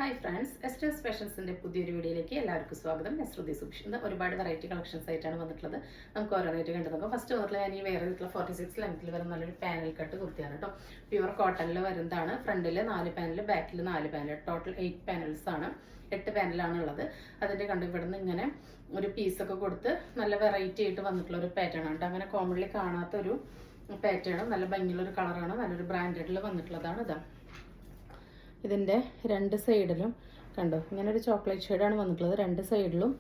Hi friends, ester സ്പെഷ്യൽസിൻ്റെ പുതിയൊരു വീഡിയോയിലേക്ക് എല്ലാവർക്കും സ്വാഗതം. ഞാൻ ശ്രുതി സുഭിഷ്. ഇന്ന് ഒരുപാട് വെറൈറ്റി കളക്ഷൻസ് ആയിട്ടാണ് വന്നിട്ടുള്ളത്. നമുക്ക് ഓരോന്നായിട്ട് കണ്ടു നോക്കാം. ഫസ്റ്റ് ഓറിൽ ഞാൻ ഈ വേറെ വീട്ടിലെ 46 ലെങ്ത്തിൽ വരുന്ന നല്ലൊരു പാനൽ കട്ട് കുർത്തിയാണ് കേട്ടോ. പ്യുവർ കോട്ടണിൽ വരുന്നതാണ്. ഫ്രണ്ടിൽ 4 പാനൽ, ബാക്കിൽ 4 പാനൽ, ടോട്ടൽ 8 പാനൽസ് ആണ്. 8 പാനലാണ് ഉള്ളത്. അതിൻ്റെ കണ്ടു ഇവിടെ നിന്ന് ഇങ്ങനെ ഒരു പീസൊക്കെ കൊടുത്ത് നല്ല വെറൈറ്റി ആയിട്ട് വന്നിട്ടുള്ള ഒരു പാറ്റേൺ ആണ് കേട്ടോ. അങ്ങനെ കോമൺലി കാണാത്തൊരു പാറ്റേൺ, നല്ല ഭംഗിയുള്ള ഒരു കളറാണ്, നല്ലൊരു ബ്രാൻഡഡിൽ വന്നിട്ടുള്ളതാണ്. ഇതാണ് ഇതിൻ്റെ രണ്ട് സൈഡിലും കണ്ടോ ഇങ്ങനെ ഒരു ചോക്ലേറ്റ് ഷെയ്ഡാണ് വന്നിട്ടുള്ളത്. രണ്ട് സൈഡിലും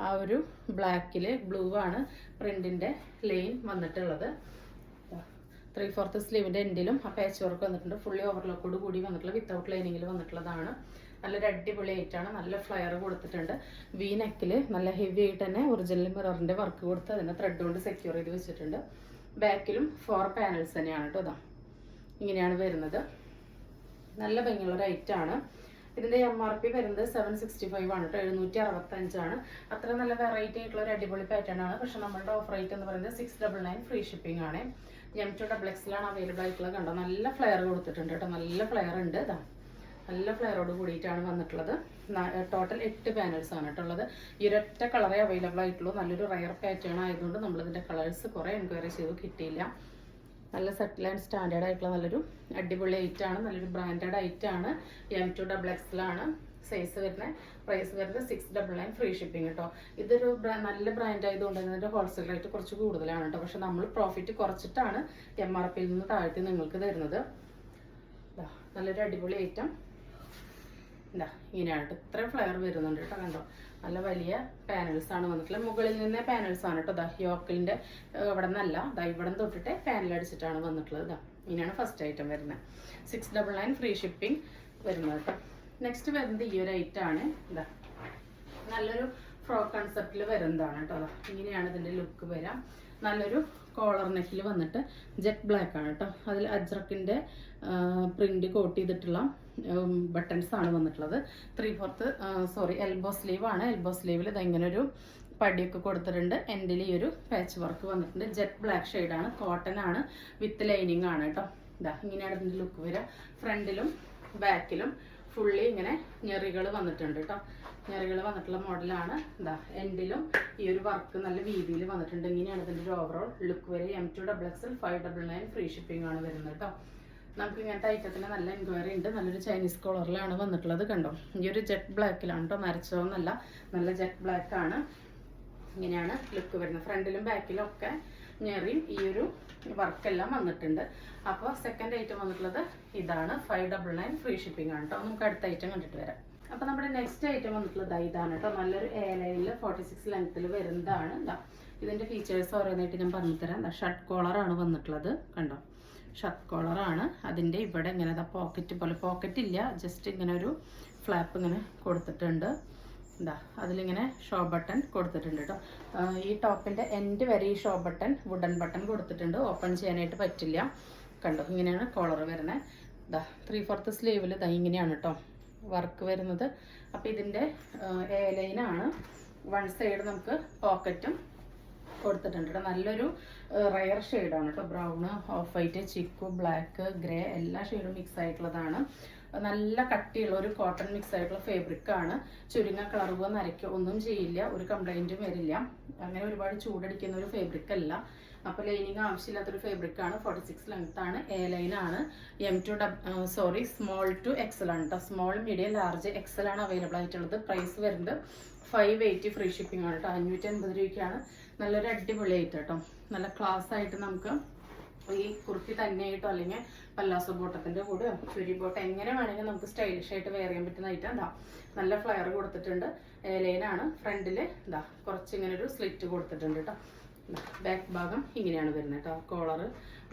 ആ ഒരു ബ്ലാക്കിൽ ബ്ലൂ ആണ് പ്രിൻറ്റിൻ്റെ ലൈൻ വന്നിട്ടുള്ളത്. 3/4 സ്ലീവിൻ്റെ എൻഡിലും ആ പാച്ച് വർക്ക് വന്നിട്ടുണ്ട്. ഫുള്ളി ഓവർലോക്കോട് കൂടി വന്നിട്ടുള്ള വിത്തൗട്ട് ലൈനിങ്ങിൽ വന്നിട്ടുള്ളതാണ്. നല്ലൊരു അടിപൊളി ആയിട്ടാണ്. നല്ല ഫ്ലയർ കൊടുത്തിട്ടുണ്ട്. വി നെക്കിൽ നല്ല ഹെവി ആയിട്ട് തന്നെ ഒറിജിനൽ മിററിൻ്റെ വർക്ക് കൊടുത്ത് അതിനെ ത്രെഡ് കൊണ്ട് സെക്യൂർ ചെയ്ത് വെച്ചിട്ടുണ്ട്. ബാക്കിലും 4 പാനൽസ് തന്നെയാണ് കേട്ടോ. ഇതാ ഇങ്ങനെയാണ് വരുന്നത്. നല്ല ഭംഗിയുള്ള ഒരു ഐറ്റാണ്. ഇതിൻ്റെ MRP വരുന്നത് 765 ആണ് കേട്ടോ. 765 ആണ്. അത്ര നല്ല വെറൈറ്റി ആയിട്ടുള്ള ഒരു അടിപൊളി പാറ്റേൺ ആണ്. പക്ഷെ നമ്മളുടെ ഓഫർ റേറ്റ് എന്ന് പറയുന്നത് 699 ഫ്രീ ഷിപ്പിംഗ് ആണ്. M2XX അവൈലബിൾ ആയിട്ടുള്ളത്. കണ്ടോ നല്ല ഫ്ലെയർ കൊടുത്തിട്ടുണ്ട് കേട്ടോ. നല്ല ഫ്ലെയർ ഉണ്ട്. ഇതാ നല്ല ഫ്ലെയറോട് കൂടിയിട്ടാണ് വന്നിട്ടുള്ളത്. ടോട്ടൽ 8 പാനൽസ് ആണ് കേട്ടോ ഉള്ളത്. ഈ ഒരൊറ്റ കളറേ അവൈലബിൾ ആയിട്ടുള്ളൂ. നല്ലൊരു റയർ പാറ്റേൺ ആയതുകൊണ്ട് നമ്മളിതിൻ്റെ കളേഴ്സ് കുറേ എൻക്വയറി ചെയ്ത് കിട്ടിയില്ല. നല്ല സെറ്റിൽ ആൻഡ് സ്റ്റാൻഡേർഡ് ആയിട്ടുള്ള നല്ലൊരു അടിപൊളി ഐറ്റാണ്. നല്ലൊരു ബ്രാൻഡഡ് ഐറ്റാണ്. M2XX ആണ് സൈസ് വരുന്നത്. പ്രൈസ് വരുന്നത് 699 ഫ്രീ ഷിപ്പിംഗ് കേട്ടോ. ഇതൊരു നല്ല ബ്രാൻഡ് ആയതുകൊണ്ട് ഇതിൻ്റെ ഹോൾസെയിൽ റേറ്റ് കുറച്ച് കൂടുതലാണ് കേട്ടോ. പക്ഷെ നമ്മൾ പ്രോഫിറ്റ് കുറച്ചിട്ടാണ് MRPയിൽ നിന്ന് താഴ്ത്തി നിങ്ങൾക്ക് തരുന്നത്. നല്ലൊരു അടിപൊളി ഐറ്റം. എന്താ ഇങ്ങനെയാണ് കേട്ടോ. ഇത്രയും ഫ്ലെയർ വരുന്നുണ്ട് കേട്ടോ. കണ്ടോ നല്ല വലിയ പാനൽസ് ആണ് വന്നിട്ടുള്ളത്. മുകളിൽ നിന്നേ പാനൽസ് ആണ് കേട്ടോ. ദാ യോക്കിലിൻ്റെ ഇവിടെ നിന്നല്ല, ദാ ഇവിടെ നിന്ന് തൊട്ടിട്ട് പാനൽ അടിച്ചിട്ടാണ് വന്നിട്ടുള്ളത്. ഇതാ ഇങ്ങനെയാണ് ഫസ്റ്റ് ഐറ്റം വരുന്നത്. 699 ഫ്രീ ഷിപ്പിംഗ് വരുന്നത് കേട്ടോ. നെക്സ്റ്റ് വരുന്നത് ഈ ഒരു ഐറ്റാണ്. ഇതാ നല്ലൊരു ഫ്രോക്ക് കൺസെപ്റ്റിൽ വരുന്നതാണ് കേട്ടോ. അതാ ഇങ്ങനെയാണ് ഇതിൻ്റെ ലുക്ക് വരാം. നല്ലൊരു കോളർ നെക്കിൽ വന്നിട്ട് ജെറ്റ് ബ്ലാക്ക് ആണ് കേട്ടോ. അതിൽ അജ്രക്കിൻ്റെ പ്രിന്റ് കോട്ട് ചെയ്തിട്ടുള്ള ബട്ടൺസ് ആണ് വന്നിട്ടുള്ളത്. 3/4 എൽബോ സ്ലീവ് ആണ്. എൽബോ സ്ലീവിൽ ഇതെങ്ങനെ ഒരു പടിയൊക്കെ കൊടുത്തിട്ടുണ്ട്. എൻഡിൽ ഈ ഒരു പാച്ച് വർക്ക് വന്നിട്ടുണ്ട്. ജെറ്റ് ബ്ലാക്ക് ഷെയ്ഡാണ്. കോട്ടൺ ആണ്. വിത്ത് ലൈനിങ് ആണ് കേട്ടോ. ഇതാ ഇങ്ങനെയാണ് ഇതിൻ്റെ ലുക്ക് വരിക. ഫ്രണ്ടിലും ബാക്കിലും ഫുള്ളി ഇങ്ങനെ ഞെറികൾ വന്നിട്ടുണ്ട് കേട്ടോ. ഞെറികൾ വന്നിട്ടുള്ള മോഡലാണ്. ഇതാ എൻഡിലും ഈ ഒരു വർക്ക് നല്ല വീതിയിൽ വന്നിട്ടുണ്ട്. ഇങ്ങനെയാണ് ഇതിൻ്റെ ഒരു ഓവറോൾ ലുക്ക് വരെ. M2XX 599 ഫ്രീ ഷിപ്പിംഗ് ആണ് വരുന്നത് കേട്ടോ. നമുക്ക് ഇങ്ങനത്തെ ഐറ്റത്തിന് നല്ല എൻക്വയറി ഉണ്ട്. നല്ലൊരു ചൈനീസ് കളറിലാണ് വന്നിട്ടുള്ളത്. കണ്ടോ ഈ ഒരു ജെറ്റ് ബ്ലാക്കിലാണ് കേട്ടോ. നരച്ചോന്നല്ല, നല്ല ജെറ്റ് ബ്ലാക്ക് ആണ്. ഇങ്ങനെയാണ് ലുക്ക് വരുന്നത്. ഫ്രണ്ടിലും ബാക്കിലും ഒക്കെ ഞെറിയും ഈ ഒരു വർക്കെല്ലാം വന്നിട്ടുണ്ട്. അപ്പോൾ സെക്കൻഡ് ഐറ്റം വന്നിട്ടുള്ളത് ഇതാണ്. 599 ഫ്രീ ഷിപ്പിംഗ് ആണ് കേട്ടോ. നമുക്ക് അടുത്ത ഐറ്റം കണ്ടിട്ട് വരാം. അപ്പോൾ നമ്മുടെ നെക്സ്റ്റ് ഐറ്റം വന്നിട്ടുള്ളത് ഇതാണ് കേട്ടോ. നല്ലൊരു A-ലൈനിൽ 46 ലെങ്ത്തിൽ വരുന്നതാണ്. ഇതിൻ്റെ ഫീച്ചേഴ്സ് ഓരോന്നായിട്ട് ഞാൻ പറഞ്ഞു തരാം. ഷർട്ട് കോളറാണ് വന്നിട്ടുള്ളത്. കണ്ടോ ഷർട്ട് കോളറാണ്. അതിൻ്റെ ഇവിടെ ഇങ്ങനെ പോക്കറ്റ് പോലെ, പോക്കറ്റ് ഇല്ല, ജസ്റ്റ് ഇങ്ങനെ ഒരു ഫ്ലാപ്പ് ഇങ്ങനെ കൊടുത്തിട്ടുണ്ട്. എന്താ അതിലിങ്ങനെ ഷോ ബട്ടൺ കൊടുത്തിട്ടുണ്ട് കേട്ടോ. ഈ ടോപ്പിൻ്റെ എൻഡ് വരെ ഈ ഷോ ബട്ടൺ, വുഡൻ ബട്ടൺ കൊടുത്തിട്ടുണ്ട്. ഓപ്പൺ ചെയ്യാനായിട്ട് പറ്റില്ല. കണ്ടോ ഇങ്ങനെയാണ് കോളർ വരുന്നത്. ഇതാ 3/4 സ്ലീവിൽ ഇതാ ഇങ്ങനെയാണ് കേട്ടോ വർക്ക് വരുന്നത്. അപ്പോൾ ഇതിൻ്റെ A-ലൈനാണ്. വൺ സൈഡ് നമുക്ക് പോക്കറ്റും കൊടുത്തിട്ടുണ്ട് കേട്ടോ. നല്ലൊരു റയർ ഷെയ്ഡാണ് കേട്ടോ. Brown, off white, chikoo, black, grey എല്ലാ ഷെയ്ഡും മിക്സ് ആയിട്ടുള്ളതാണ്. നല്ല കട്ടിയുള്ള ഒരു കോട്ടൺ മിക്സ് ആയിട്ടുള്ള ഫാബ്രിക്കാണ്. ചുരുങ്ങ കളറുകയോ നരയ്ക്കോ ഒന്നും ചെയ്യില്ല. ഒരു കംപ്ലൈൻറ്റും വരില്ല. അങ്ങനെ ഒരുപാട് ചൂടടിക്കുന്ന ഒരു ഫാബ്രിക് അല്ല. അപ്പോൾ ലൈനിങ് ആവശ്യമില്ലാത്തൊരു ഫാബ്രിക്കാണ്. 46 ലെങ്ത് ആണ്. A-ലൈനാണ്. സ്മോൾ ടു XL ആണ് കേട്ടോ. സ്മോൾ, മീഡിയം, ലാർജ്, XL ആണ് അവൈലബിൾ ആയിട്ടുള്ളത്. പ്രൈസ് വരുന്നത് 580 ഫ്രീ ഷിപ്പിംഗ് ആണ് കേട്ടോ. 580 രൂപയ്ക്കാണ്. നല്ലൊരു അടിപൊളി ആയിട്ട് കേട്ടോ. നല്ല ക്ലാസ് ആയിട്ട് നമുക്ക് ഈ കുർത്തി തന്നെയായിട്ടോ അല്ലെങ്കിൽ പല്ലാസോ ബോട്ടത്തിൻ്റെ കൂടെ ചുരി ബോട്ടം എങ്ങനെ വേണമെങ്കിൽ നമുക്ക് സ്റ്റൈലിഷ് ആയിട്ട് വെയർ ചെയ്യാൻ പറ്റുന്ന ഐറ്റം. എന്താ നല്ല ഫ്ലയർ കൊടുത്തിട്ടുണ്ട്. A-ലൈനാണ്. ഫ്രണ്ടിൽ എന്താ കുറച്ചിങ്ങനെ ഒരു സ്ലിറ്റ് കൊടുത്തിട്ടുണ്ട് കേട്ടോ. ബാക്ക് ഭാഗം ഇങ്ങനെയാണ് വരുന്നത് കേട്ടോ. കോളർ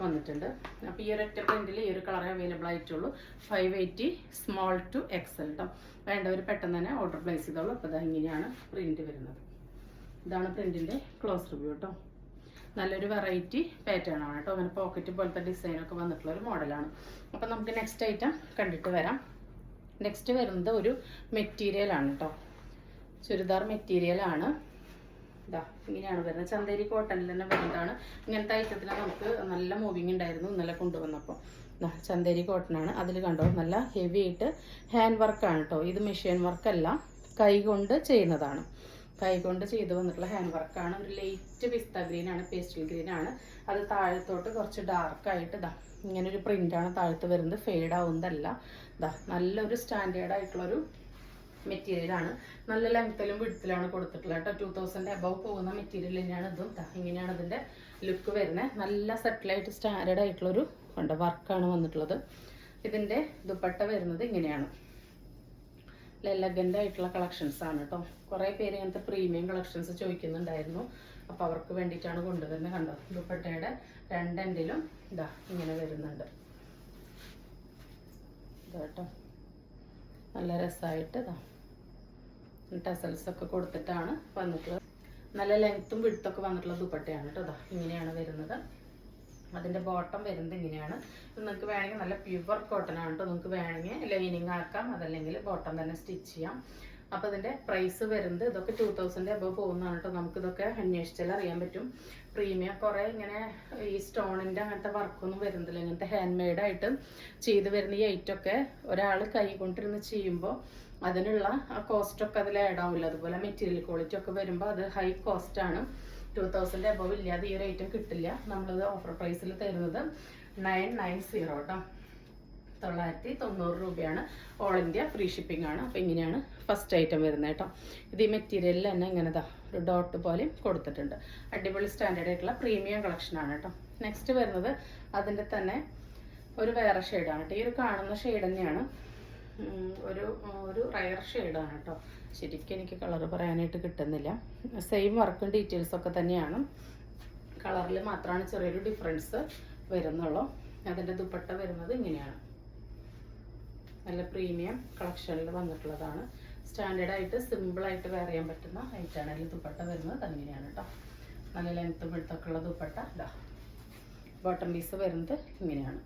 വന്നിട്ടുണ്ട്. അപ്പോൾ ഈ ഒരൊറ്റ പ്രിന്റിൽ ഈ ഒരു കളറേ അവൈലബിൾ ആയിട്ടുള്ളൂ. 580 സ്മോൾ ടു XL കേട്ടോ. വേണ്ടവർ പെട്ടെന്ന് തന്നെ ഓർഡർ പ്ലേസ് ചെയ്തോളൂ. അപ്പോൾ ഇതാ ഇങ്ങനെയാണ് പ്രിന്റ് വരുന്നത്. ഇതാണ് പ്രിന്റിൻ്റെ ക്ലോസ് റിവ്യൂ കേട്ടോ. നല്ലൊരു വെറൈറ്റി പാറ്റേൺ ആണ് കേട്ടോ. അങ്ങനെ പോക്കറ്റ് പോലത്തെ ഡിസൈനൊക്കെ വന്നിട്ടുള്ള ഒരു മോഡലാണ്. അപ്പോൾ നമുക്ക് നെക്സ്റ്റ് ഐറ്റം കണ്ടിട്ട് വരാം. നെക്സ്റ്റ് വരുന്നത് ഒരു മെറ്റീരിയലാണ് കേട്ടോ. ചുരിദാർ മെറ്റീരിയലാണ്. ഇതാ ഇങ്ങനെയാണ് വരുന്നത്. ചന്തേരി കോട്ടണിൽ തന്നെ വരുന്നതാണ്. ഇങ്ങനത്തെ ഐറ്റത്തിന് നമുക്ക് നല്ല മൂവിങ് ഉണ്ടായിരുന്നു ഇന്നലെ കൊണ്ടുവന്നപ്പോൾ. ചന്തേരി കോട്ടൺ ആണ്. അതിൽ കണ്ടോ നല്ല ഹെവി ആയിട്ട് ഹാൻഡ് വർക്കാണ് കേട്ടോ. ഇത് മെഷീൻ വർക്കല്ല, കൈ കൊണ്ട് ചെയ്യുന്നതാണ്. കൈ കൊണ്ട് ചെയ്ത് വന്നിട്ടുള്ള ഹാൻഡ് വർക്കാണ്. ഒരു ലൈറ്റ് പിസ്ത ഗ്രീൻ ആണ്, പേസ്റ്റൽ ഗ്രീൻ ആണ്. അത് താഴത്തോട്ട് കുറച്ച് ഡാർക്കായിട്ട് ഇങ്ങനെ ഒരു പ്രിൻ്റാണ് താഴത്ത് വരുന്നത്. ഫെയ്ഡ് ആവുന്നതല്ല. നല്ലൊരു സ്റ്റാൻഡേർഡ് ആയിട്ടുള്ളൊരു മെറ്റീരിയലാണ്. നല്ല ലെങ്ത്തിലും വിഡ്ത്തിലാണ് കൊടുത്തിട്ടുള്ളത് കേട്ടോ. 2000 അബവ് പോകുന്ന മെറ്റീരിയൽ തന്നെയാണ് ഇതും. ഇങ്ങനെയാണ് ഇതിൻ്റെ ലുക്ക് വരുന്നത്. നല്ല സെറ്റിലായിട്ട് സ്റ്റാൻഡേർഡ് ആയിട്ടുള്ളൊരു വർക്കാണ് വന്നിട്ടുള്ളത്. ഇതിൻ്റെ ദുപ്പട്ട വരുന്നത് ഇങ്ങനെയാണ്. എലഗൻ്റ് ആയിട്ടുള്ള കളക്ഷൻസ് ആണ് കേട്ടോ. കുറേ പേര് ഇങ്ങനത്തെ പ്രീമിയം കളക്ഷൻസ് ചോദിക്കുന്നുണ്ടായിരുന്നു. അപ്പോൾ അവർക്ക് വേണ്ടിയിട്ടാണ് കൊണ്ടുവരുന്നത്. കണ്ടോ, ദുപ്പട്ടയുടെ രണ്ടെൻഡിലും ഇങ്ങനെ വരുന്നുണ്ട് കേട്ടോ. നല്ല രസമായിട്ട് ടെസൽസ് ഒക്കെ കൊടുത്തിട്ടാണ് വന്നിട്ടുള്ളത്. നല്ല ലെങ്ത്തും വിഡ്ത്തൊക്കെ വന്നിട്ടുള്ള ദുപ്പട്ടയാണ് കേട്ടോ. ഇങ്ങനെയാണ് വരുന്നത്. അതിൻ്റെ ബോട്ടം വരുന്നത് ഇങ്ങനെയാണ്. നിങ്ങൾക്ക് വേണമെങ്കിൽ നല്ല പ്യുവർ കോട്ടൺ ആണ് കേട്ടോ. നിങ്ങൾക്ക് വേണമെങ്കിൽ ലൈനിങ് ആക്കാം, അതല്ലെങ്കിൽ ബോട്ടം തന്നെ സ്റ്റിച്ച് ചെയ്യാം. അപ്പോൾ ഇതിൻ്റെ പ്രൈസ് വരുന്നത് ഇതൊക്കെ 2000 അബവ് പോകുന്നതാണ് കേട്ടോ. നമുക്കിതൊക്കെ അന്വേഷിച്ചാൽ അറിയാൻ പറ്റും. പ്രീമിയം കുറേ ഇങ്ങനെ ഈ സ്റ്റോണിൻ്റെ അങ്ങനത്തെ വർക്കൊന്നും വരുന്നില്ല. ഇങ്ങനത്തെ ഹാൻഡ് മെയ്ഡായിട്ട് ചെയ്ത് വരുന്ന ഈ ഐറ്റമൊക്കെ ഒരാൾ കൈ കൊണ്ടിരുന്ന് ചെയ്യുമ്പോൾ അതിനുള്ള ആ കോസ്റ്റൊക്കെ അതിൽ ആഡ് ആവില്ല. അതുപോലെ മെറ്റീരിയൽ ക്വാളിറ്റി ഒക്കെ വരുമ്പോൾ അത് ഹൈ കോസ്റ്റാണ്. 2000 അബവ് ഇല്ലാതെ ഈ ഒരു ഐറ്റം കിട്ടില്ല. നമ്മളിത് ഓഫർ പ്രൈസിൽ തരുന്നത് 990 കേട്ടോ. 990 രൂപയാണ്. ഓൾ ഇന്ത്യ ഫ്രീ ഷിപ്പിംഗ് ആണ്. അപ്പോൾ ഇങ്ങനെയാണ് ഫസ്റ്റ് ഐറ്റം വരുന്നത് കേട്ടോ. ഇത് ഈ മെറ്റീരിയലിൽ തന്നെ ഇങ്ങനെ ഒരു ഡോട്ട് പോലെ കൊടുത്തിട്ടുണ്ട്. അടിപൊളി സ്റ്റാൻഡേർഡ് ആയിട്ടുള്ള പ്രീമിയം കളക്ഷനാണ് കേട്ടോ. നെക്സ്റ്റ് വരുന്നത് അതിൻ്റെ തന്നെ ഒരു വേറെ ഷെയ്ഡാണ് കേട്ടോ. ഈ ഒരു കാണുന്ന ഷെയ്ഡ് തന്നെയാണ്. ഒരു റയർ ഷെയ്ഡാണ് കേട്ടോ. ശരിക്കും എനിക്ക് കളർ പറയാനായിട്ട് കിട്ടുന്നില്ല. സെയിം വർക്കും ഡീറ്റെയിൽസൊക്കെ തന്നെയാണ്. കളറിൽ മാത്രമാണ് ചെറിയൊരു ഡിഫറൻസ് വരുന്നുള്ളൂ. അതിൻ്റെ ദുപ്പട്ട വരുന്നത് ഇങ്ങനെയാണ്. നല്ല പ്രീമിയം കളക്ഷനിൽ വന്നിട്ടുള്ളതാണ്. സ്റ്റാൻഡേർഡായിട്ട് സിമ്പിളായിട്ട് വെയർ ചെയ്യാൻ പറ്റുന്ന ഐറ്റാണ്. അതിൽ ദുപ്പട്ട വരുന്നത് അങ്ങനെയാണ് കേട്ടോ. നല്ല ലെങ്ത്തും വിഡ്ത്തൊക്കെ ഉള്ള ദുപ്പട്ട. ബോട്ടം പീസ് വരുന്നത് ഇങ്ങനെയാണ്.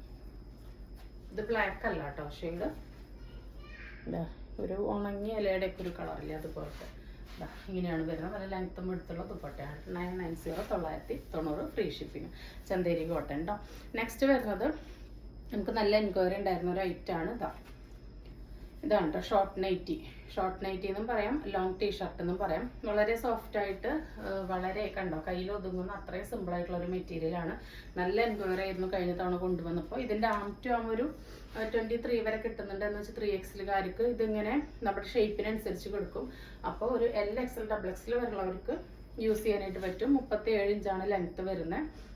ഇത് ബ്ലാക്ക് അല്ല കേട്ടോ ഷെയ്ഡ്. ഒരു ഉണങ്ങിയ ഇലയുടെയൊക്കെ ഒരു കളറില്ല, അതുപോലത്തെ ഇങ്ങനെയാണ് വരുന്നത്. നല്ല ലെങ്ത്തും വിഡ്ത്തുള്ള ദുപ്പട്ടയാണ്. 990 990 ഫ്രീ ഷിപ്പിംഗ്. ചന്തേരി കോട്ടൺ കേട്ടോ. നെക്സ്റ്റ് വരുന്നത് നമുക്ക് നല്ല എൻക്വയറി ഉണ്ടായിരുന്ന ഒരു ഐറ്റമാണ്. ഇതാണ് കേട്ടോ ഷോർട്ട് നൈറ്റി എന്നും പറയാം, ലോങ് ടീഷർട്ട് എന്നും പറയാം. വളരെ സോഫ്റ്റ് ആയിട്ട് വളരെ കണ്ടോ കയ്യിൽ ഒതുങ്ങുന്ന അത്രയും സിമ്പിളായിട്ടുള്ള ഒരു മെറ്റീരിയലാണ്. നല്ല എൻക്വയറി ആയിരുന്നു കഴിഞ്ഞ തവണ കൊണ്ടുവന്നപ്പോൾ. ഇതിൻ്റെ ആം ടു ആം ഒരു 23 വരെ കിട്ടുന്നുണ്ട്. എന്ന് വെച്ചാൽ 3XLകാർക്ക് ഇതിങ്ങനെ നമ്മുടെ ഷേപ്പിനനുസരിച്ച് കൊടുക്കും. അപ്പോൾ ഒരു LXL XXL വരെയുള്ളവർക്ക് യൂസ് ചെയ്യാനായിട്ട് പറ്റും. 37 ഇഞ്ചാണ് ലെങ്ത്ത് വരുന്നത്.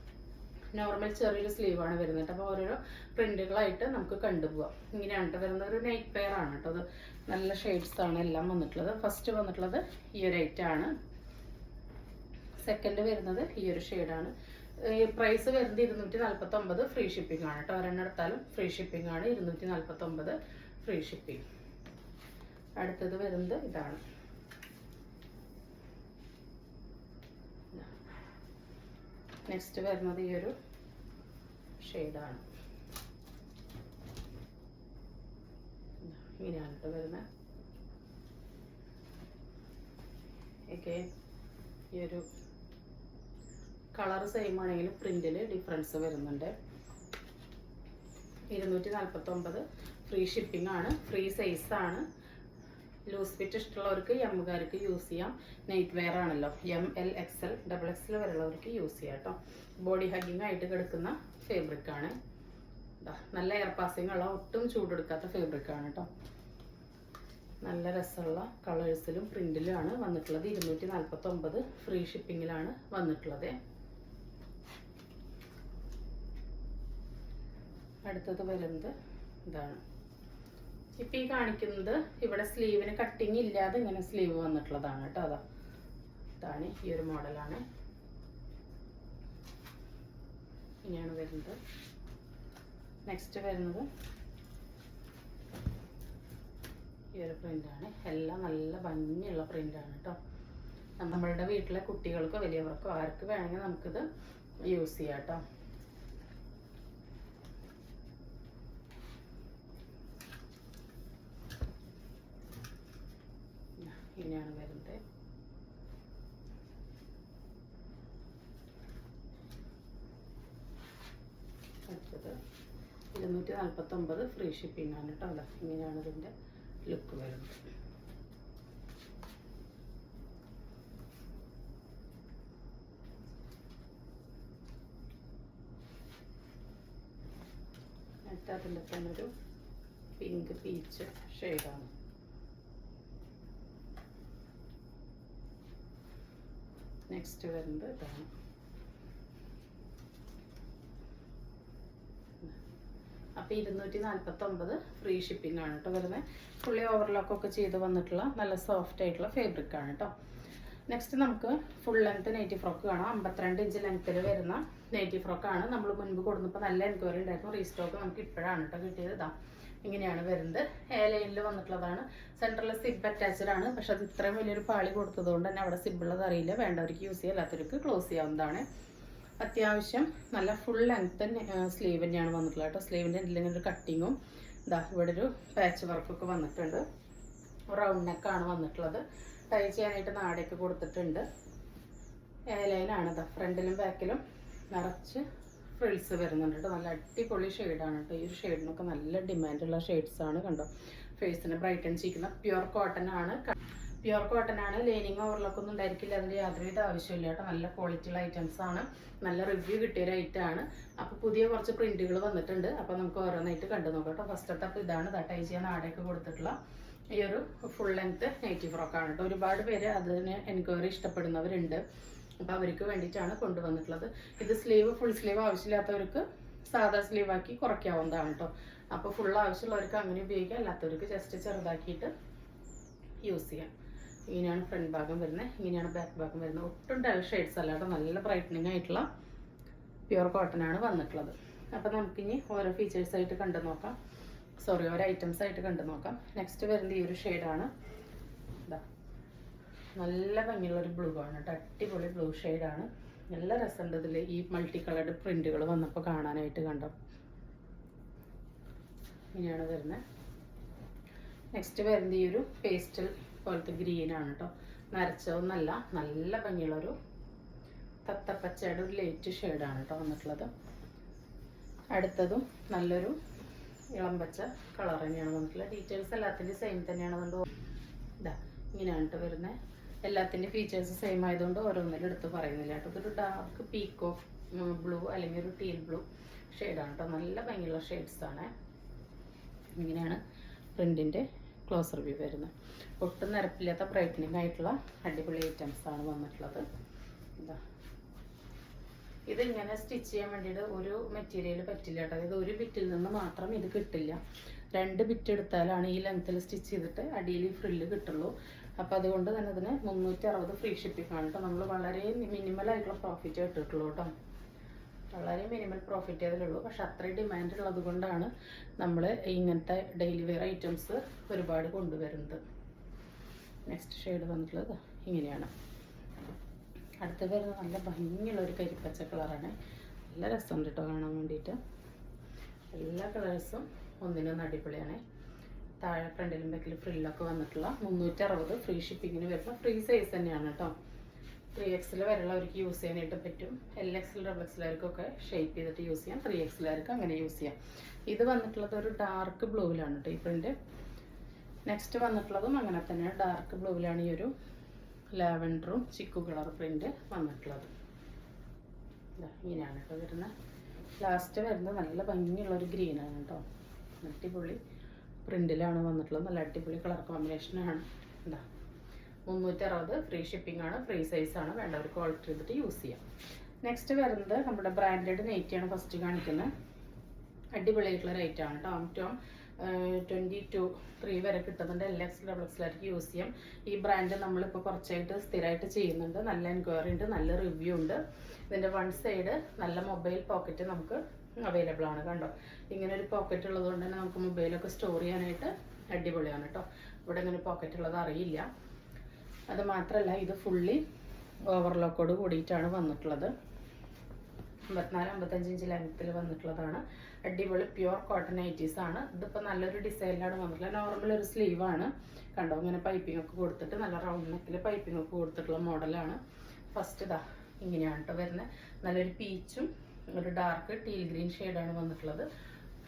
നോർമൽ ചെറിയൊരു സ്ലീവാണ് വരുന്നത്. അപ്പോൾ ഓരോരോ പ്രിന്റുകളായിട്ട് നമുക്ക് കണ്ടുപോകാം. ഇങ്ങനെയാണ് വരുന്നത്. ഒരു നൈറ്റ് പെയർ ആണ് കേട്ടോ. അത് നല്ല ഷെയ്ഡ്സ് ആണ് എല്ലാം വന്നിട്ടുള്ളത്. ഫസ്റ്റ് വന്നിട്ടുള്ളത് ഈ ഒരു ഐറ്റാണ്. സെക്കൻഡ് വരുന്നത് ഈ ഒരു ഷെയ്ഡാണ്. പ്രൈസ് വരുന്നത് 249 ഫ്രീ ഷിപ്പിംഗ് ആണ് കേട്ടോ. ഒരെണ്ണം എടുത്താലും ഫ്രീ ഷിപ്പിംഗ് ആണ്. 249 ഫ്രീ ഷിപ്പിംഗ്. അടുത്തത് വരുന്നത് ഇതാണ്. നെക്സ്റ്റ് വരുന്നത് ഈ ഒരു ഷെയ്ഡാണ്. ഇങ്ങനെയാണ് കേട്ടോ വരുന്നത്. ഓക്കെ, ഈ ഒരു കളർ സെയിം ആണെങ്കിലും പ്രിന്റിൽ ഡിഫറൻസ് വരുന്നുണ്ട്. 249 ഫ്രീ ഷിപ്പിംഗ് ആണ്. ഫ്രീ സൈസാണ്. ലൂസ് ഫിറ്റ് ഇഷ്ടമുള്ളവർക്ക് എമ്മുകാർക്ക് യൂസ് ചെയ്യാം. നൈറ്റ് വെയർ ആണല്ലോ. ML XL XXL വരെയുള്ളവർക്ക് യൂസ് ചെയ്യാം കേട്ടോ. ബോഡി ഹഗ്ഗിങ് ആയിട്ട് കിടക്കുന്ന ഫാബ്രിക്കാണ്. നല്ല എയർ പാസിങ് ഉള്ള ഒട്ടും ചൂടെടുക്കാത്ത ഫാബ്രിക്കാണ് കേട്ടോ. നല്ല രസമുള്ള കളേഴ്സിലും പ്രിന്റിലുമാണ് വന്നിട്ടുള്ളത്. 249 ഫ്രീ ഷിപ്പിങ്ങിലാണ് വന്നിട്ടുള്ളത്. അടുത്തത് വരുന്നത് ഇതാണ്. ഇപ്പം ഈ കാണിക്കുന്നത് ഇവിടെ സ്ലീവിന് കട്ടിങ് ഇല്ലാതെ ഇങ്ങനെ സ്ലീവ് വന്നിട്ടുള്ളതാണ് കേട്ടോ. ഇതാണ് ഈ ഒരു മോഡലാണ്. ഇങ്ങനെയാണ് വരുന്നത്. നെക്സ്റ്റ് വരുന്നത് ഈ ഒരു പ്രിൻ്റാണ്. എല്ലാം നല്ല ഭംഗിയുള്ള പ്രിൻ്റാണ് കേട്ടോ. നമ്മളുടെ വീട്ടിലെ കുട്ടികൾക്കോ വലിയവർക്കോ ആർക്ക് വേണമെങ്കിൽ നമുക്കിത് യൂസ് ചെയ്യാം കേട്ടോ. ഇങ്ങനെയാണ് വരുന്നത്. അടുത്തത് 249 ഫ്രീ ഷിപ്പിംഗ് ആണ് കേട്ടോ. അതാ ഇങ്ങനെയാണ് ഇതിൻ്റെ ലുക്ക് വരുന്നത്. എന്നിട്ട് അതിൻ്റെ തന്നെ ഒരു പിങ്ക് പീച്ച് ഷെയ്ഡാണ്. നെക്സ്റ്റ് വരുന്നത് ഇതാണ്. അപ്പോൾ 249 ഫ്രീ ഷിപ്പിംഗ് ആണ് കേട്ടോ വരുന്നത്. ഫുള്ളി ഓവർലോക്കൊക്കെ ചെയ്ത് വന്നിട്ടുള്ള നല്ല സോഫ്റ്റ് ആയിട്ടുള്ള ഫാബ്രിക് ആണ് കേട്ടോ. നെക്സ്റ്റ് നമുക്ക് ഫുൾ ലെങ്ത് നൈറ്റി ഫ്രോക്ക് കാണാം. 52 ഇഞ്ച് ലെങ്ത്തിൽ വരുന്ന നൈറ്റി ഫ്രോക്കാണ്. നമ്മൾ മുൻപ് കൊടുന്നപ്പോൾ നല്ല എൻക്വയറി ഉണ്ടായിരുന്നു. റീസ്റ്റോക്ക് നമുക്ക് ഇപ്പോഴാണ് കേട്ടോ കിട്ടിയത്. ഇതാ ഇങ്ങനെയാണ് വരുന്നത്. എ ലൈനിൽ വന്നിട്ടുള്ളതാണ്. സെൻട്രൽ സിബ് അറ്റാച്ച്ഡ് ആണ്. പക്ഷെ അത് ഇത്രയും വലിയൊരു പാളി കൊടുത്തതുകൊണ്ട് തന്നെ അവിടെ സിബുള്ളത് അറിയില്ല. വേണ്ടവർക്ക് യൂസ് ചെയ്യാം, അല്ലാത്തവർക്ക് ക്ലോസ് ചെയ്യാവുന്നതാണ്. അത്യാവശ്യം നല്ല ഫുൾ ലെങ്ത് സ്ലീവ് തന്നെയാണ് വന്നിട്ടുള്ളത് കേട്ടോ. സ്ലീവിൻ്റെ എന്തെങ്കിലും ഒരു കട്ടിങ്ങും ഇതാ ഇവിടെ ഒരു പാച്ച് വർക്കൊക്കെ വന്നിട്ടുണ്ട്. റൗണ്ട് നെക്കാണ് വന്നിട്ടുള്ളത്. ടൈ ചെയ്യാനായിട്ട് നാടയൊക്കെ കൊടുത്തിട്ടുണ്ട്. എ ലൈനാണ് ഇതാ. ഫ്രണ്ടിലും ബാക്കിലും നിറച്ച് ഫ്രിൽസ് വരുന്നുണ്ട് കേട്ടോ. നല്ല അടിപൊളി ഷെയ്ഡാണ് കേട്ടോ. ഈ ഒരു ഷെയ്ഡിനൊക്കെ നല്ല ഡിമാൻഡുള്ള ഷെയ്ഡ്സാണ് കണ്ടോ. ഫേസിനെ ബ്രൈറ്റൻ ചെയ്യിക്കുന്ന പ്യുവർ കോട്ടൺ ആണ്. പ്യുവർ കോട്ടൺ ആണ്. ലൈനിങ് ഓവർലോക്ക് ഒന്നും ഉണ്ടായിരിക്കില്ല. അതിൻ്റെ യാതൊരുവിധ ആവശ്യമില്ല കേട്ടോ. നല്ല ക്വാളിറ്റിയുള്ള ഐറ്റംസ് ആണ്. നല്ല റിവ്യൂ കിട്ടിയ ഒരു ഐറ്റം ആണ്. അപ്പോൾ പുതിയ കുറച്ച് പ്രിന്റുകൾ വന്നിട്ടുണ്ട്. അപ്പോൾ നമുക്ക് ഓരോന്നായിട്ട് കണ്ടു നോക്കാം കേട്ടോ. ഫസ്റ്റത്തെ അപ്പോൾ ഇതാണ് ടൈ ചെയ്യാൻ നാടയൊക്കെ കൊടുത്തിട്ടുള്ള ഈ ഒരു ഫുൾ ലെങ്ത് നൈറ്റി ഫ്രോക്കാണ് കേട്ടോ. ഒരുപാട് പേര് അതിന് എൻക്വയറി ഇഷ്ടപ്പെടുന്നവരുണ്ട്. അപ്പോൾ അവർക്ക് വേണ്ടിയിട്ടാണ് കൊണ്ടുവന്നിട്ടുള്ളത്. ഇത് സ്ലീവ് ഫുൾ സ്ലീവ് ആവശ്യമില്ലാത്തവർക്ക് സാധാ സ്ലീവാക്കി കുറയ്ക്കാവുന്നതാണ് കേട്ടോ. അപ്പോൾ ഫുൾ ആവശ്യമുള്ളവർക്ക് അങ്ങനെ ഉപയോഗിക്കാം, അല്ലാത്തവർക്ക് ജസ്റ്റ് ചെറുതാക്കിയിട്ട് യൂസ് ചെയ്യാം. ഇങ്ങനെയാണ് ഫ്രണ്ട് ഭാഗം വരുന്നത്, ഇങ്ങനെയാണ് ബാക്ക് ഭാഗം വരുന്നത്. ഒട്ടും ഡൾ ഷെയ്ഡ്സ് അല്ല കേട്ടോ. നല്ല ബ്രൈറ്റനിങ് ആയിട്ടുള്ള പ്യുവർ കോട്ടൺ ആണ് വന്നിട്ടുള്ളത്. അപ്പോൾ നമുക്കിനി ഓരോ ഫീച്ചേഴ്സായിട്ട് കണ്ടു നോക്കാം. ഓരോ ഐറ്റംസ് ആയിട്ട് കണ്ടു നോക്കാം. നെക്സ്റ്റ് വരുന്നത് ഈ ഒരു ഷെയ്ഡാണ്. ഇതാ നല്ല ഭംഗിയുള്ളൊരു ബ്ലൂ ആണ് കേട്ടോ. അടിപൊളി ബ്ലൂ ഷെയ്ഡാണ്. നല്ല രസമുണ്ട് ഇതിൽ ഈ മൾട്ടി കളർഡ് പ്രിന്റുകൾ വന്നപ്പോൾ കാണാനായിട്ട് കണ്ടോ. ഇങ്ങനെയാണ് വരുന്നത്. നെക്സ്റ്റ് വരുന്നത് ഈ ഒരു പേസ്റ്റൽ പോലത്തെ ഗ്രീനാണ് കേട്ടോ. നരച്ചതൊന്നല്ല, നല്ല ഭംഗിയുള്ളൊരു തത്തപ്പച്ചയുടെ ഒരു ലൈറ്റ് ഷെയ്ഡാണ് കേട്ടോ വന്നിട്ടുള്ളത്. അടുത്തതും നല്ലൊരു ഇളം പച്ച കളർ തന്നെയാണ് വന്നിട്ടുള്ളത്. ഡീറ്റെയിൽസ് എല്ലാത്തിൻ്റെയും സെയിം തന്നെയാണ്. അതുകൊണ്ട് ഇതാ ഇങ്ങനെയാണ് കേട്ടോ വരുന്നത്. എല്ലാത്തിൻ്റെ ഫീച്ചേഴ്സ് സെയിം ആയതുകൊണ്ട് ഓരോന്നിലും എടുത്ത് പറയുന്നില്ല കേട്ടോ. ഇതൊരു ഡാർക്ക് പീക്കോക്ക് ബ്ലൂ അല്ലെങ്കിൽ ഒരു ടീൽ ബ്ലൂ ഷെയ്ഡാണ് കേട്ടോ. നല്ല ഭംഗിയുള്ള ഷെയ്ഡ്സാണ്. ഇങ്ങനെയാണ് പ്രിൻറ്റിൻ്റെ ക്ലോസർ വ്യൂ വരുന്നത്. ഒട്ടും നിരപ്പില്ലാത്ത ബ്രൈറ്റനിങ് ആയിട്ടുള്ള അടിപൊളി ഐറ്റംസാണ് വന്നിട്ടുള്ളത്. ഇതാ ഇതിങ്ങനെ സ്റ്റിച്ച് ചെയ്യാൻ വേണ്ടിയിട്ട് ഒരു മെറ്റീരിയൽ പറ്റില്ല കേട്ടോ. അതായത് ഒരു ബിറ്റിൽ നിന്ന് മാത്രം ഇത് കിട്ടില്ല. 2 ബിറ്റ് എടുത്താലാണ് ഈ ലെങ്ത്തിൽ സ്റ്റിച്ച് ചെയ്തിട്ട് അടിയിൽ ഫ്രില്ല് കിട്ടുള്ളൂ. അപ്പോൾ അതുകൊണ്ട് തന്നെ ഇതിന് 360 ഫ്രീ ഷിപ്പിംഗ് ആണ് കേട്ടോ. നമ്മൾ വളരെ മിനിമൽ ആയിട്ടുള്ള പ്രോഫിറ്റ് ഇട്ടിട്ടുള്ളൂ കേട്ടോ. വളരെ മിനിമൽ പ്രോഫിറ്റ് അതിലുള്ളൂ. പക്ഷെ അത്രയും ഡിമാൻഡ് ഉള്ളത് കൊണ്ടാണ് നമ്മൾ ഇങ്ങനത്തെ ഡെയിലി വെയർ ഐറ്റംസ് ഒരുപാട് കൊണ്ടുവരുന്നത്. നെക്സ്റ്റ് ഷെയ്ഡ് വന്നിട്ടുള്ളത് ഇങ്ങനെയാണ്. അടുത്ത് വരുന്നത് നല്ല ഭംഗിയുള്ള ഒരു കരിപ്പച്ച കളറാണ്. നല്ല രസമുണ്ട് കേട്ടോ കാണാൻ വേണ്ടിയിട്ട്. എല്ലാ കളേഴ്സും ഒന്നിനൊന്ന് അടിപൊളിയാണ്. താഴെ ഫ്രണ്ടിലും ബാക്കിലും ഫ്രില്ലൊക്കെ വന്നിട്ടുള്ള 360 ഫ്രീ ഷിപ്പിങ്ങിന് വരുന്ന ഫ്രീ സൈസ് തന്നെയാണ് കേട്ടോ. 3XL വരെയുള്ളവർക്ക് യൂസ് ചെയ്യാനായിട്ട് പറ്റും. LXL XLർക്കൊക്കെ ഷേപ്പ് ചെയ്തിട്ട് യൂസ് ചെയ്യാം. 3XLർക്ക് അങ്ങനെ യൂസ് ചെയ്യാം. ഇത് വന്നിട്ടുള്ളത് ഒരു ഡാർക്ക് ബ്ലൂവിലാണ് കേട്ടോ ഈ പ്രിന്റ്. നെക്സ്റ്റ് വന്നിട്ടുള്ളതും അങ്ങനെ തന്നെ ഡാർക്ക് ബ്ലൂവിലാണ് ഈ ഒരു ലാവൻഡറും ചിക്കു കളർ പ്രിന്റ് വന്നിട്ടുള്ളത്. ഇങ്ങനെയാണ് കേട്ടോ വരുന്നത്. ലാസ്റ്റ് വരുന്നത് നല്ല ഭംഗിയുള്ളൊരു ഗ്രീനാണ് കേട്ടോ. അടിപൊളി പ്രിന്റിലാണ് വന്നിട്ടുള്ളത്. നല്ല അടിപൊളി കളർ കോമ്പിനേഷനാണ്. എന്താ 360 ഫ്രീ ഷിപ്പിംഗ് ആണ്. ഫ്രീ സൈസ് ആണ്. വേണ്ടവർക്ക് ഓർഡർ ചെയ്തിട്ട് യൂസ് ചെയ്യാം. നെക്സ്റ്റ് വരുന്നത് നമ്മുടെ ബ്രാൻഡഡ് നൈറ്റിയാണ് ഫസ്റ്റ് കാണിക്കുന്നത്. അടിപൊളിയായിട്ടുള്ള റേറ്റ് ആണ് കേട്ടോ. ടോം 22-3 വരെ കിട്ടുന്നുണ്ട്. LXL XLർക്ക് യൂസ് ചെയ്യാം. ഈ ബ്രാൻഡ് നമ്മളിപ്പോൾ കുറച്ചായിട്ട് സ്ഥിരമായിട്ട് ചെയ്യുന്നുണ്ട്. നല്ല എൻക്വയറി ഉണ്ട്, നല്ല റിവ്യൂ ഉണ്ട്. ഇതിൻ്റെ വൺ സൈഡ് നല്ല മൊബൈൽ പോക്കറ്റ് നമുക്ക് അവൈലബിൾ ആണ് കണ്ടോ. ഇങ്ങനെ ഒരു പോക്കറ്റ് ഉള്ളത് കൊണ്ട് തന്നെ നമുക്ക് മൊബൈലൊക്കെ സ്റ്റോർ ചെയ്യാനായിട്ട് അടിപൊളിയാണ് കേട്ടോ. ഇവിടെ ഇങ്ങനെ പോക്കറ്റ് ഉള്ളത് അറിയില്ല. അത് മാത്രമല്ല ഇത് ഫുള്ളി ഓവർലോക്കോട് കൂടിയിട്ടാണ് വന്നിട്ടുള്ളത്. 54-55 ഇഞ്ച് ലെങ്ത്തിൽ വന്നിട്ടുള്ളതാണ്. അടിപൊളി പ്യുവർ കോട്ടൺ നൈറ്റീസ് ആണ്. ഇതിപ്പോൾ നല്ലൊരു ഡിസൈനിലാണ് വന്നിട്ടുള്ളത്. നോർമൽ ഒരു സ്ലീവാണ് കണ്ടോ. ഇങ്ങനെ പൈപ്പിംഗ് ഒക്കെ കൊടുത്തിട്ട് നല്ല റൗണ്ട് നെക്കിൽ പൈപ്പിംഗ് ഒക്കെ കൊടുത്തിട്ടുള്ള മോഡലാണ്. ഫസ്റ്റ് ഇതാ ഇങ്ങനെയാണ് കേട്ടോ വരുന്നത്. നല്ലൊരു പീച്ചും ഒരു ഡാർക്ക് ടീൽ ഗ്രീൻ ഷെയ്ഡാണ് വന്നിട്ടുള്ളത്.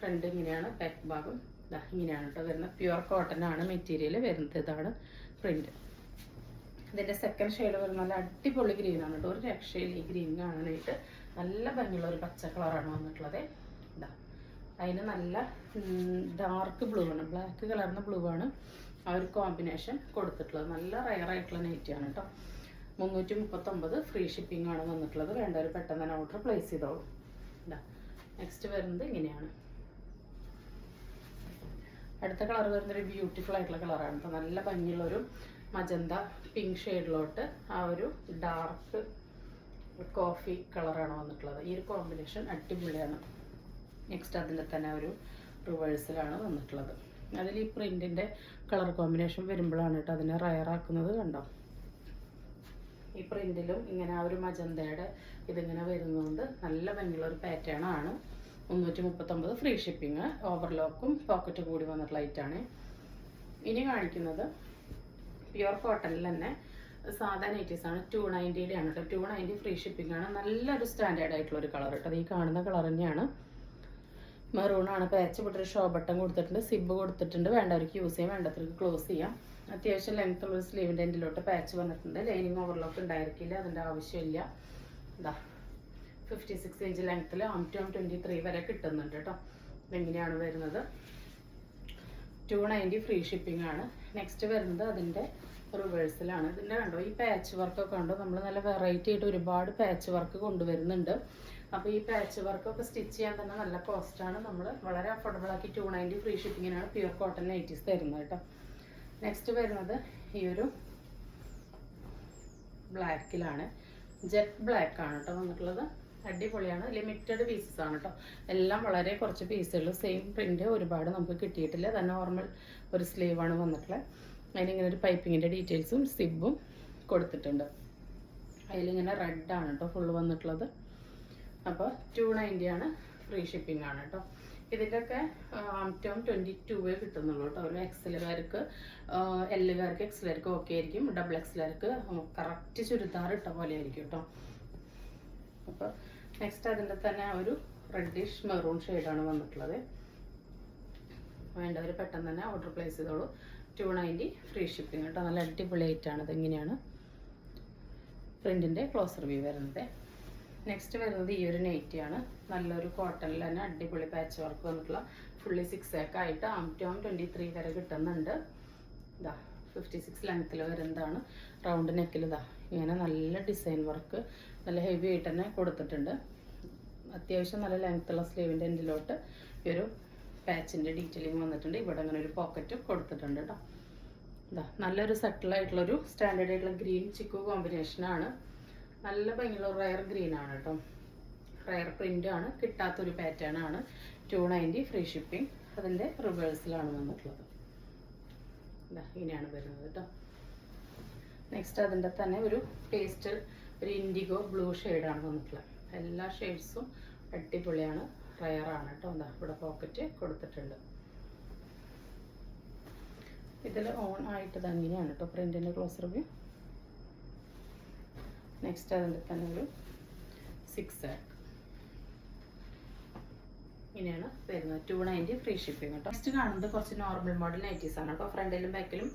ഫ്രണ്ട് ഇങ്ങനെയാണ്, ബാക്ക് ഭാഗം ഇതാ ഇങ്ങനെയാണ് കേട്ടോ വരുന്നത്. പ്യുവർ കോട്ടൺ ആണ് മെറ്റീരിയൽ വരുന്നത്. ഇതാണ് പ്രിന്റ്. ഇതിൻ്റെ സെക്കൻഡ് ഷെയ്ഡ് വരുന്ന നല്ല അടിപൊളി ഗ്രീനാണ് കേട്ടോ. ഒരു രക്ഷയിൽ ഈ ഗ്രീൻ കാണാനായിട്ട് നല്ല ഭംഗിയുള്ള ഒരു പച്ച കളറാണ് വന്നിട്ടുള്ളത്. ഇതാ അതിന് നല്ല ഡാർക്ക് ബ്ലൂ ആണ്, ബ്ലാക്ക് കളറിന് ബ്ലൂ ആണ് ആ ഒരു കോമ്പിനേഷൻ കൊടുത്തിട്ടുള്ളത്. നല്ല റയറായിട്ടുള്ള നൈറ്റിയാണ് കേട്ടോ. 339 ഫ്രീ ഷിപ്പിംഗ് ആണ് വന്നിട്ടുള്ളത്. വേണ്ടവർ പെട്ടെന്ന് തന്നെ ഓർഡർ പ്ലേസ് ചെയ്തോളൂ. ഇതാ നെക്സ്റ്റ് വരുന്നത് ഇങ്ങനെയാണ്. അടുത്ത കളർ വരുന്നൊരു ബ്യൂട്ടിഫുൾ ആയിട്ടുള്ള കളറാണ് കേട്ടോ. നല്ല ഭംഗിയുള്ളൊരു മജന്ത പിങ്ക് ഷെയ്ഡിലോട്ട് ആ ഒരു ഡാർക്ക് കോഫി കളറാണ് വന്നിട്ടുള്ളത്. ഈ ഒരു കോമ്പിനേഷൻ അടിപൊളിയാണ്. നെക്സ്റ്റ് അതിൻ്റെ തന്നെ ഒരു റിവേഴ്സിലാണ് വന്നിട്ടുള്ളത്. അതിൽ ഈ പ്രിൻറ്റിൻ്റെ കളർ കോമ്പിനേഷൻ വരുമ്പോഴാണ് കേട്ടോ അതിനെ റയറാക്കുന്നത്. കണ്ടോ, ഈ പ്രിൻറ്റിലും ഇങ്ങനെ ആ ഒരു മജന്തയുടെ ഇതിങ്ങനെ വരുന്നതുകൊണ്ട് നല്ല ഭംഗിയുള്ള ഒരു പാറ്റേൺ ആണ്. 339 ഫ്രീ ഷിപ്പിംഗ്, ഓവർലോക്കും പോക്കറ്റ് കൂടി വന്നിട്ടുള്ള ഐറ്റാണ്. ഇനി കാണിക്കുന്നത് പ്യുവർ കോട്ടണിൽ തന്നെ സാധാ നൈറ്റീസാണ്. 290 ആണ് കേട്ടോ. 290 ഫ്രീ ഷിപ്പിംഗ് ആണ്. നല്ലൊരു സ്റ്റാൻഡേർഡ് ആയിട്ടുള്ള ഒരു കളർ കേട്ടോ. അത് ഈ കാണുന്ന കളർ തന്നെയാണ്. മെറൂണാണ്. പാച്ച് വിട്ടൊരു ഷോ ബട്ടൺ കൊടുത്തിട്ടുണ്ട്, സിബ് കൊടുത്തിട്ടുണ്ട്. വേണ്ടവർക്ക് യൂസ് ചെയ്യാം, വേണ്ടവർക്ക് ക്ലോസ് ചെയ്യാം. അത്യാവശ്യം ലെങ്ത് ഉള്ള സ്ലീവിൻ്റെ എൻഡിലോട്ട് പാച്ച് വന്നിട്ടുണ്ട്. ലൈനിങ് ഓവർലോക്ക് ഉണ്ടായിരിക്കില്ല, അതിൻ്റെ ആവശ്യമില്ല. ഇതാ 56 ഇഞ്ച് ലെങ്ത്തിൽ ആം ടു ആം 23 വരെ കിട്ടുന്നുണ്ട് കേട്ടോ. ഇതെങ്ങനെയാണ് വരുന്നത്. 290 ഫ്രീ ഷിപ്പിംഗ് ആണ്. നെക്സ്റ്റ് വരുന്നത് അതിൻ്റെ റിവേഴ്സിലാണ്. ഇതിൻ്റെ കണ്ടോ ഈ പാച്ച് വർക്കൊക്കെ കണ്ടോ, നമ്മൾ നല്ല വെറൈറ്റി ആയിട്ട് ഒരുപാട് പാച്ച് വർക്ക് കൊണ്ടുവരുന്നുണ്ട്. അപ്പോൾ ഈ പാച്ച് വർക്കൊക്കെ സ്റ്റിച്ച് ചെയ്യാൻ തന്നെ നല്ല കോസ്റ്റാണ്. നമ്മൾ വളരെ അഫോർഡബിൾ ആക്കി 290 ഫ്രീ ഷിപ്പിങ്ങിനാണ് പ്യുവർ കോട്ടൺ നൈറ്റീസ് തരുന്നത് കേട്ടോ. നെക്സ്റ്റ് വരുന്നത് ഈ ഒരു ബ്ലാക്കിലാണ്. ജെറ്റ് ബ്ലാക്ക് ആണ് കേട്ടോ വന്നിട്ടുള്ളത്. അടിപൊളിയാണ്. ലിമിറ്റഡ് പീസസ് ആണ് കേട്ടോ. എല്ലാം വളരെ കുറച്ച് പീസുകൾ. സെയിം പ്രിന്റ് ഒരുപാട് നമുക്ക് കിട്ടിയിട്ടില്ല. അത് നോർമൽ ഒരു സ്ലീവാണ് വന്നിട്ടുള്ളത്. അതിനിങ്ങനെ ഒരു പൈപ്പിങ്ങിൻ്റെ ഡീറ്റെയിൽസും സിബും കൊടുത്തിട്ടുണ്ട്. അതിലിങ്ങനെ റെഡ് ആണ് കേട്ടോ ഫുള്ള് വന്നിട്ടുള്ളത്. അപ്പോൾ 290 ആണ്. ഫ്രീ ഷിപ്പിംഗ് ആണ് കേട്ടോ. ഇതിൻ്റെയൊക്കെ ആം ടോം 22 കിട്ടുന്നുള്ളൂ കേട്ടോ. ഒരു എക്സലുകാർക്ക്, എല്ലുകാർക്ക്, എക്സലുകാർക്ക് ഓക്കെ ആയിരിക്കും. ഡബിൾ എക്സലുകാർക്ക് കറക്റ്റ് ചുരിദാർ ഇട്ട പോലെ ആയിരിക്കും കേട്ടോ. അപ്പോൾ നെക്സ്റ്റ് അതിൻ്റെ തന്നെ ഒരു റെഡിഷ് മെറൂൺ ഷെയ്ഡാണ് വന്നിട്ടുള്ളത്. വേണ്ടവർ പെട്ടെന്ന് തന്നെ ഓർഡർ പ്ലേസ് ചെയ്തോളൂ. 290 ഫ്രീ ഷിപ്പിംഗ് കേട്ടോ. നല്ല അടിപൊളി ആയിട്ടാണ്. ഇതെങ്ങനെയാണ് പ്രിൻറ്റിൻ്റെ ക്ലോസർ വ്യൂ വരുന്നത്. നെക്സ്റ്റ് വരുന്നത് ഈ ഒരു നൈറ്റിയാണ്. നല്ലൊരു കോട്ടണിൽ തന്നെ അടിപൊളി പാച്ച് വർക്ക് വന്നിട്ടുള്ള ഫുള്ളി 6 ആയിട്ട് ആം ടു ആം 23 വരെ കിട്ടുന്നുണ്ട്. ഇതാ 56 ലെങ്ത്തിൽ വരുന്നതാണ്. റൗണ്ട് നെക്കിൽ ഇതാ ഇങ്ങനെ നല്ല ഡിസൈൻ വർക്ക് നല്ല ഹെവി ആയിട്ട് തന്നെ കൊടുത്തിട്ടുണ്ട്. അത്യാവശ്യം നല്ല ലെങ്ത്തുള്ള സ്ലീവിൻ്റെ എൻഡിലോട്ട് ഈ ഒരു പാച്ചിൻ്റെ ഡീറ്റെയിലിംഗ് വന്നിട്ടുണ്ട്. ഇവിടെ അങ്ങനെ ഒരു പോക്കറ്റും കൊടുത്തിട്ടുണ്ട് കേട്ടോ. ഇതാ നല്ലൊരു സെറ്റിലായിട്ടുള്ളൊരു സ്റ്റാൻഡേർഡ് ആയിട്ടുള്ള ഗ്രീൻ ചിക്കു കോമ്പിനേഷനാണ്. നല്ല ഭംഗിയുള്ള റയർ ഗ്രീൻ ആണ് കേട്ടോ. റയർ പ്രിൻ്റ് ആണ്. കിട്ടാത്തൊരു പാറ്റേൺ ആണ്. 290 ഫ്രീ ഷിപ്പിംഗ്. അതിൻ്റെ റിവേഴ്സിലാണ് വന്നിട്ടുള്ളത്. ഇതാ ഇങ്ങനെയാണ് വരുന്നത് കേട്ടോ. നെക്സ്റ്റ് അതിൻ്റെ തന്നെ ഒരു പേസ്റ്റ് ഒരു ഇൻഡിഗോ ബ്ലൂ ഷെയ്ഡാണ് വന്നിട്ടുള്ളത്. എല്ലാ ഷെയ്ഡ്സും അടിപൊളിയാണ്. റയറാണ് കേട്ടോ. എന്താ ഇവിടെ പോക്കറ്റ് കൊടുത്തിട്ടുണ്ട്. ഇതിൽ ഓൺ ആയിട്ട് തന്നെയാണ് കേട്ടോ പ്രിൻറ്റിൻ്റെ ക്ലോസ് റിവ്യൂ. നെക്സ്റ്റ് അതിൻ്റെ തന്നെ ഒരു 6 ഇങ്ങനെയാണ് വരുന്നത്. 290 ഫ്രീ ഷിപ്പിംഗ് കേട്ടോ. നെക്സ്റ്റ് കാണുന്നത് കുറച്ച് നോർമൽ മോഡൽ നൈറ്റീസ് ആണ് കേട്ടോ. ഫ്രണ്ടിലും ബാക്കിലും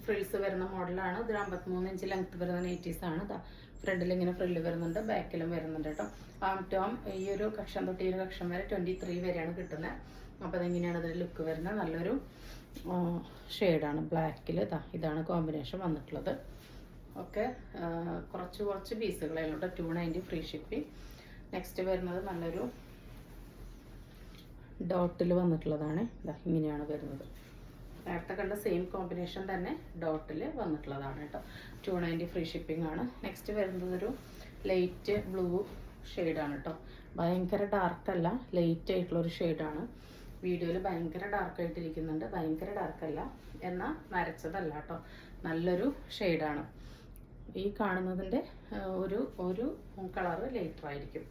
ഫ്രിൽസ് വരുന്ന മോഡലാണ്. ഇത് 53 ഇഞ്ച് ലെങ്ത് വരുന്ന നൈറ്റീസ് ആണ്. ഫ്രണ്ടിൽ ഇങ്ങനെ ഫ്രില്ല് വരുന്നുണ്ട്, ബാക്കിലും വരുന്നുണ്ട് കേട്ടോ. ആം ടോം ഈ ഒരു കക്ഷം തൊട്ട് ഈ ഒരു കക്ഷം വരെ 23 വരെയാണ് കിട്ടുന്നത്. അപ്പോൾ അതെങ്ങനെയാണ് അതിൽ ലുക്ക് വരുന്നത്. നല്ലൊരു ഷെയ്ഡാണ് ബ്ലാക്കിൽ. ഇതാണ് കോമ്പിനേഷൻ വന്നിട്ടുള്ളത്. ഓക്കെ, കുറച്ച് പീസുകളായിരുന്നു കേട്ടോ. 290 ഫ്രീ ഷിപ്പിംഗ്. നെക്സ്റ്റ് വരുന്നത് നല്ലൊരു ഡോട്ടിൽ വന്നിട്ടുള്ളതാണ്. ഇങ്ങനെയാണ് വരുന്നത്. നേരത്തെ കണ്ട സെയിം കോമ്പിനേഷൻ തന്നെ ഡോട്ടിൽ വന്നിട്ടുള്ളതാണ് കേട്ടോ. 290 ഫ്രീ ഷിപ്പിംഗ് ആണ്. നെക്സ്റ്റ് വരുന്നത് ഒരു ലൈറ്റ് ബ്ലൂ ഷെയ്ഡാണ് കേട്ടോ. ഭയങ്കര ഡാർക്കല്ല, ലൈറ്റ് ആയിട്ടുള്ളൊരു ഷെയ്ഡാണ്. വീഡിയോയിൽ ഭയങ്കര ഡാർക്കായിട്ടിരിക്കുന്നുണ്ട്. ഭയങ്കര ഡാർക്കല്ല എന്നാൽ നരച്ചതല്ല കേട്ടോ. നല്ലൊരു ഷെയ്ഡാണ്. ഈ കാണുന്നതിൻ്റെ ഒരു കളറ് ലൈറ്റർ ആയിരിക്കും.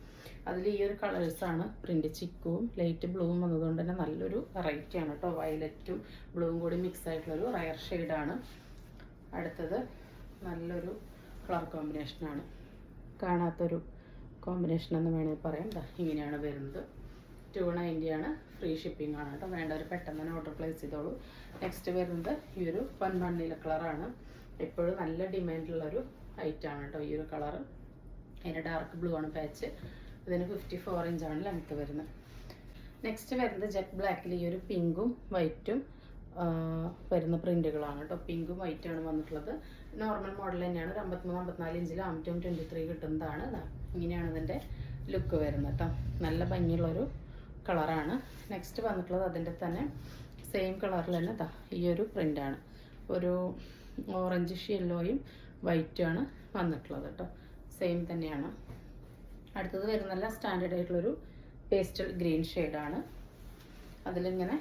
അതിൽ ഈ ഒരു കളേഴ്സാണ് പ്രിൻ്റ്. ചിക്കുവും ലൈറ്റ് ബ്ലൂവും വന്നതുകൊണ്ട് തന്നെ നല്ലൊരു വെറൈറ്റിയാണ് കേട്ടോ. വയലറ്റും ബ്ലൂവും കൂടി മിക്സ് ആയിട്ടുള്ളൊരു റയർ ഷെയ്ഡാണ്. അടുത്തത് നല്ലൊരു കളർ കോമ്പിനേഷനാണ്. കാണാത്തൊരു കോമ്പിനേഷൻ എന്ന് വേണമെങ്കിൽ പറയാം. ഇങ്ങനെയാണ് വരുന്നത്. 290 ആണ്. ഫ്രീ ഷിപ്പിംഗ് ആണ് കേട്ടോ. വേണ്ടവർ പെട്ടെന്ന് തന്നെ ഓർഡർ പ്ലേസ് ചെയ്തോളൂ. നെക്സ്റ്റ് വരുന്നത് ഈ ഒരു പൊന്മണ്ണില കളറാണ്. എപ്പോഴും നല്ല ഡിമാൻഡുള്ളൊരു ഐറ്റമാണ് കേട്ടോ ഈ ഒരു കളറ്. അതിൻ്റെ ഡാർക്ക് ബ്ലൂ ആണ് പാച്ച്. ഇതിന് 54 ഇഞ്ചാണ് ലെങ്ത്ത് വരുന്നത്. നെക്സ്റ്റ് വരുന്നത് ജെറ്റ് ബ്ലാക്കിൽ ഈ ഒരു പിങ്കും വൈറ്റും വരുന്ന പ്രിൻറ്റുകളാണ് കേട്ടോ. പിങ്കും വൈറ്റാണ് വന്നിട്ടുള്ളത്. നോർമൽ മോഡൽ തന്നെയാണ്. ഒരു 53-54 ഇഞ്ചിൽ ആംറ്റോം 23 കിട്ടുന്നതാണ്. ഇങ്ങനെയാണ് ഇതിൻ്റെ ലുക്ക് വരുന്നത് കേട്ടോ. നല്ല ഭംഗിയുള്ളൊരു കളറാണ്. നെക്സ്റ്റ് വന്നിട്ടുള്ളത് അതിൻ്റെ തന്നെ സെയിം കളറിൽ തന്നെ ഈ ഒരു പ്രിൻ്റാണ്. ഒരു ഓറഞ്ചിഷ് യെല്ലോയും വൈറ്റുമാണ് വന്നിട്ടുള്ളത് കേട്ടോ. സെയിം തന്നെയാണ്. അടുത്തത് വരുന്നല്ല സ്റ്റാൻഡേർഡ് ആയിട്ടുള്ളൊരു പേസ്റ്റൽ ഗ്രീൻ ഷെയ്ഡാണ്. അതിലിങ്ങനെ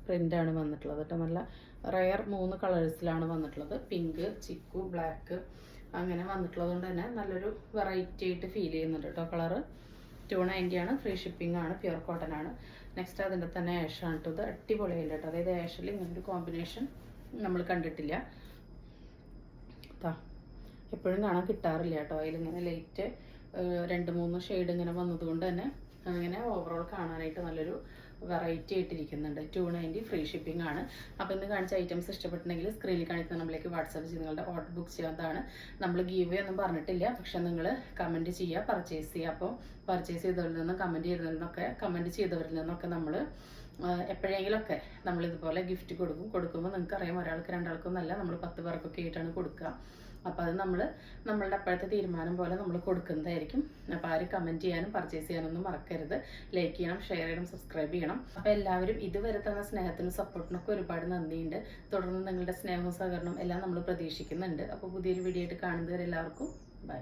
പ്രിൻ്റാണ് വന്നിട്ടുള്ളത് കേട്ടോ. നല്ല റയർ 3 കളേഴ്സിലാണ് വന്നിട്ടുള്ളത്. പിങ്ക്, ചിക്കു, ബ്ലാക്ക് അങ്ങനെ വന്നിട്ടുള്ളത് കൊണ്ട് തന്നെ നല്ലൊരു വെറൈറ്റി ആയിട്ട് ഫീൽ ചെയ്യുന്നുണ്ട് കേട്ടോ. കളറ് 290 ആണ്. ഫ്രീ ഷിപ്പിംഗ് ആണ്. പ്യുർ കോട്ടൺ ആണ്. നെക്സ്റ്റ് അതിൻ്റെ തന്നെ ആഷാണ് കേട്ടോ. ഇത് അടിപൊളിയായിട്ട് കേട്ടോ. അതായത് ആഷിൽ ഇങ്ങനൊരു കോമ്പിനേഷൻ നമ്മൾ കണ്ടിട്ടില്ല. എപ്പോഴും കാണാൻ കിട്ടാറില്ല കേട്ടോ. അതിലിങ്ങനെ ലൈറ്റ് 2-3 ഷെയ്ഡ് ഇങ്ങനെ വന്നതുകൊണ്ട് തന്നെ അങ്ങനെ ഓവറോൾ കാണാനായിട്ട് നല്ലൊരു വെറൈറ്റി ആയിട്ടിരിക്കുന്നുണ്ട്. 290 ഫ്രീ ഷിപ്പിംഗ് ആണ്. അപ്പോൾ ഇന്ന് കാണിച്ച ഐറ്റംസ് ഇഷ്ടപ്പെട്ടിട്ടുണ്ടെങ്കിൽ സ്ക്രീനിൽ കാണിക്കുന്ന നമ്മളിലേക്ക് വാട്സാപ്പ് ചെയ്ത് നിങ്ങളുടെ ഓർഡർ ബുക്ക് ചെയ്യാവുന്നതാണ്. നമ്മൾ ഗീവ് ഒന്നും പറഞ്ഞിട്ടില്ല, പക്ഷെ നിങ്ങൾ കമൻറ്റ് ചെയ്യുക, പർച്ചേസ് ചെയ്യുക. അപ്പോൾ പർച്ചേസ് ചെയ്തവരിൽ നിന്നും കമൻറ്റ് ചെയ്തവരിൽ നിന്നൊക്കെ നമ്മൾ എപ്പോഴെങ്കിലുമൊക്കെ നമ്മളിതുപോലെ ഗിഫ്റ്റ് കൊടുക്കുമ്പോൾ നിങ്ങൾക്കറിയാം ഒരാൾക്ക് 2 നല്ല നമ്മൾ 10 പേർക്കൊക്കെ ആയിട്ടാണ് കൊടുക്കുക. അപ്പോൾ അത് നമ്മളുടെ അപ്പോഴത്തെ തീരുമാനം പോലെ നമ്മൾ കൊടുക്കുന്നതായിരിക്കും. അപ്പോൾ ആരും കമൻറ്റ് ചെയ്യാനും പർച്ചേസ് ചെയ്യാനൊന്നും മറക്കരുത്. ലൈക്ക് ചെയ്യണം, ഷെയർ ചെയ്യണം, സബ്സ്ക്രൈബ് ചെയ്യണം. അപ്പോൾ എല്ലാവരും ഇതുവരെ തന്ന സ്നേഹത്തിനും സപ്പോർട്ടിനൊക്കെ ഒരുപാട് നന്ദിയുണ്ട്. തുടർന്ന് നിങ്ങളുടെ സ്നേഹവും സഹകരണവും എല്ലാം നമ്മൾ പ്രതീക്ഷിക്കുന്നുണ്ട്. അപ്പോൾ പുതിയൊരു വീഡിയോ ആയിട്ട് കാണുന്നവരെല്ലാവർക്കും ബൈ.